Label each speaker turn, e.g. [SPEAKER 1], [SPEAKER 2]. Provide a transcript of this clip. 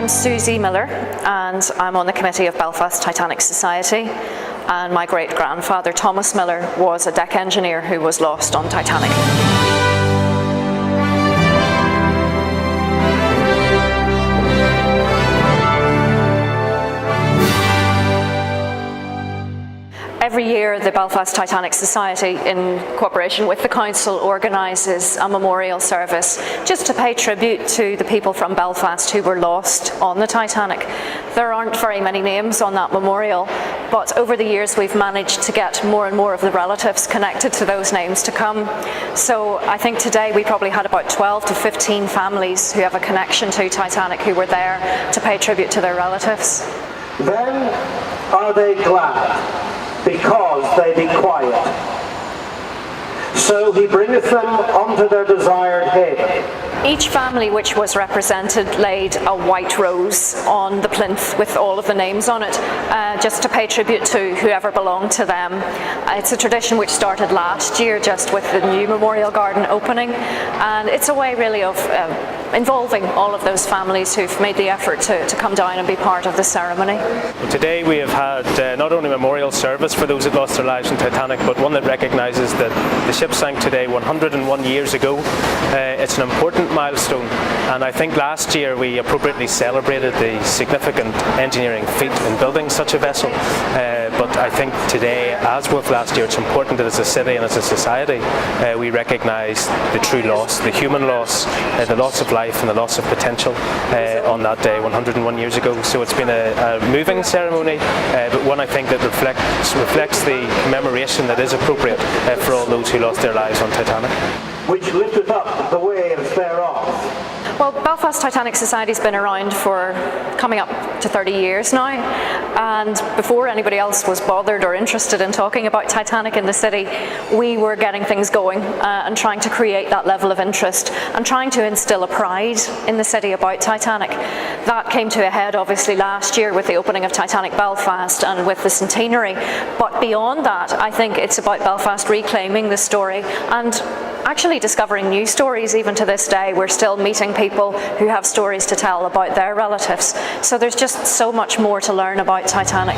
[SPEAKER 1] name's Susie Miller and I'm on the committee of Belfast Titanic Society, and my great-grandfather Thomas Miller was a deck engineer who was lost on Titanic. Every year, the Belfast Titanic Society, in cooperation with the Council, organises a memorial service just to pay tribute to the people from Belfast who were lost on the Titanic. There aren't very many names on that memorial, but over the years we've managed to get more and more of the relatives connected to those names to come. So I think today we probably had about 12 to 15 families who have a connection to Titanic who were there to pay tribute to their relatives.
[SPEAKER 2] Then are they glad, because they be quiet. So he bringeth them unto their desired haven.
[SPEAKER 1] Each family which was represented laid a white rose on the plinth with all of the names on it, just to pay tribute to whoever belonged to them. It's a tradition which started last year just with the new Memorial Garden opening, and it's a way really of involving all of those families who've made the effort to come down and be part of the ceremony.
[SPEAKER 3] Well, today we have had not only a memorial service for those that lost their lives in Titanic, but one that recognises that the ship sank today 101 years ago. It's an important milestone, and I think last year we appropriately celebrated the significant engineering feat in building such a vessel, but I think today, as with last year, it's important that as a city and as a society we recognise the true loss, the human loss, the loss of life and the loss of potential on that day 101 years ago. So it's been a moving ceremony, but one I think that reflects the commemoration that is appropriate for all those who lost their lives on Titanic.
[SPEAKER 2] Which lifteth up the waves thereof.
[SPEAKER 1] Well, Belfast Titanic Society's been around for coming up to 30 years now, and before anybody else was bothered or interested in talking about Titanic in the city, we were getting things going and trying to create that level of interest and trying to instill a pride in the city about Titanic. That came to a head obviously last year with the opening of Titanic Belfast and with the centenary, but beyond that I think it's about Belfast reclaiming the story and actually discovering new stories. Even to this day we're still meeting people who have stories to tell about their relatives. So there's just so much more to learn about Titanic.